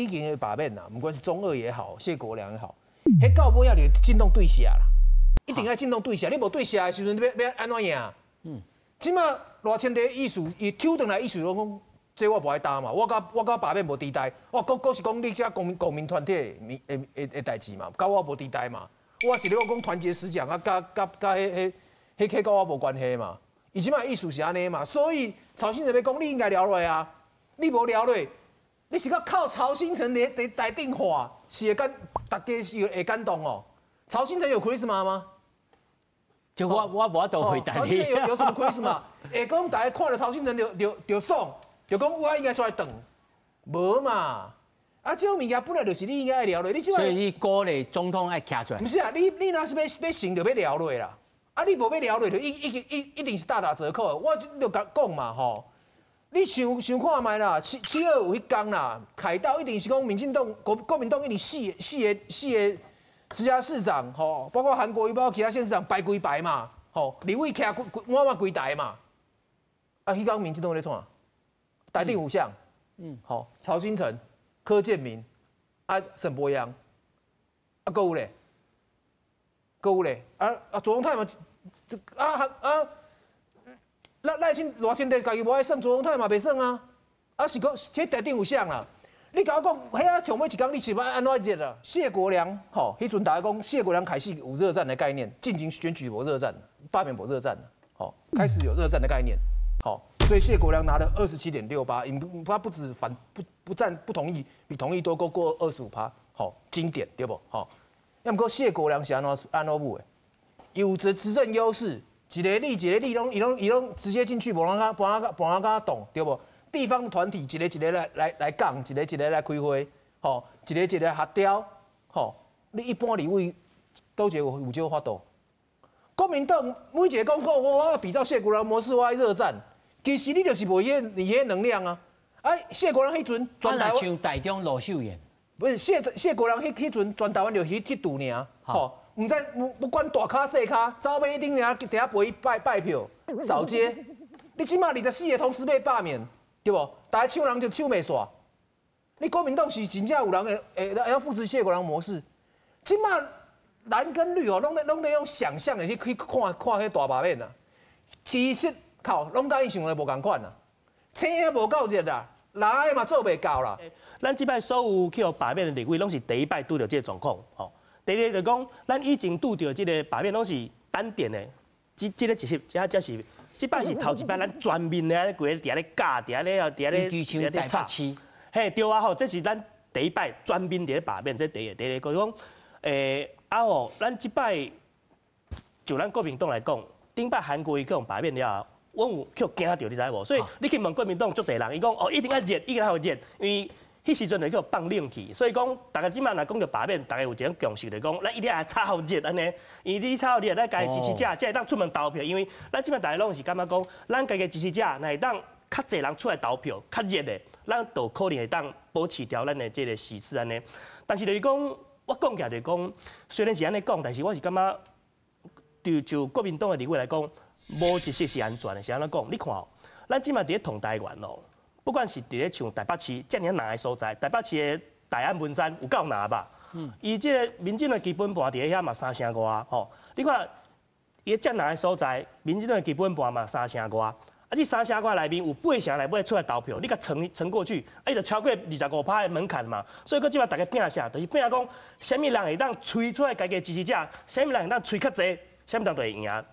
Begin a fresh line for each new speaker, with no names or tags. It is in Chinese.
已经的罢免啦，不管是中二也好，谢国良也好，迄到尾要就进动对下啦，一定要进动对下，你无对下的时阵，你要安怎赢？即马赖清德意思，伊抽转来意思讲，这我无爱担嘛，我甲罢免无地带，我国是讲你遮公民团体的代志嘛，甲我无地带嘛，我是咧讲团结思想啊，甲迄甲我无关系嘛。伊即马意思是安尼嘛，所以曹新成要讲，你应该了落啊，你无了落，你是靠曹新成来定化，是大家是会感动哦。曹新成有 charisma 吗？
就我无都回答你。
曹新成有什么 charisma？会讲大家看了曹新成就爽，就讲我应该出来等，无嘛？啊，这种物件本来就是你应该了落，你即
所以你鼓励总统爱徛出来。
不是啊，你若是要成就要了落啦。啊，你无要了落，就一定是大打折扣。我就讲嘛吼，你想看卖啦，7.25有迄天啦，凯道一定是讲民进党、国民党一定四个直辖市长吼，包括韩国瑜，包括其他县市长排规排嘛，吼，立委徛满规台嘛。啊，迄天民进党咧创，台顶5项，吼，曹新成、柯建铭、啊沈伯洋，啊，搁有咧。左宗泰嘛，赖清德家己无爱算，左宗泰嘛袂算啊，是讲迄台顶有啥啦？你甲我讲，迄啊上尾一天你是要安怎热啊？谢国良吼，迄阵大家讲谢国良开始有热战的概念，进行选举无热战，罢免无热战，吼，开始有热战的概念，好，所以谢国良拿了27.68%，他不止不同意，比同意多过25%，好，经典对不？好。要毋过谢国良是安怎舞的？有着执政优势，一个你伊拢直接进去，无人甲动，对不？地方团体一个来讲，一个来开会，吼，一个协调，吼，你一般立委都有这个法度。国民党每一个讲我比照谢国良模式，我爱热战，其实你就是无迄能量啊！哎，谢国良迄阵全台湾
像台中罗秀燕。
不是谢国良迄阵全台湾就去铁赌尔，吼，唔知不管大咖细咖，走马顶尔底下陪拜票扫街。你即马24个同时被罢免，对不？大家抢人就抢袂煞。你国民党是真正有人会要复制谢国良模式。即马蓝跟绿哦，拢在用想象的去看迄大罢免啊。其实拢甲伊想的无共款啊，青也无够热啦。蓝的嘛做袂到啦。
咱即摆所有去罢免的立委，拢是第一摆拄到这个状况。吼，第二就讲，咱以前拄到这个罢免拢是单点的，这个一是，这是，即摆是头一摆咱全面的安尼规个伫咧教，伫咧插。嘿，对啊吼，这是咱第一摆全面伫咧罢免，这第二就是讲，咱即摆就咱国民党来讲，顶摆韩国瑜去用罢免了。我有去惊到，你知无？所以你去问国民党足侪人，伊讲哦，一定要热，一定要热，因为迄时阵就叫放冷气，所以讲大家即摆若讲到罢免，大家有一种共识，就讲咱一定要炒好热安尼，因为你炒好热，咱家己支持者才会当出门投票，因为咱即摆大家拢是感觉讲，咱家己支持者若会当较侪人出来投票，较热的，咱就可能会当保持掉咱的这个席次安尼。但是就是讲，我讲起来就是讲，虽然是安尼讲，但是我是感觉，就国民党的立委来讲。无一式是安全的，是安怎讲？你看哦，咱即马伫咧同台湾哦，不管是伫咧像台北市遮尔难的所在，台北市的大安文山有够难吧？伊即个民进的基本盘伫咧遐嘛3成外吼，你看伊遮难的所在，民进的基本盘嘛3成外，这3成外内面有8成内尾出来投票，你甲乘过去，就超过25%的门槛嘛。所以，即马大家拼啥，就是拼讲，啥物人会当吹出来家己支持者，啥物人会当吹较济，啥物人就会赢。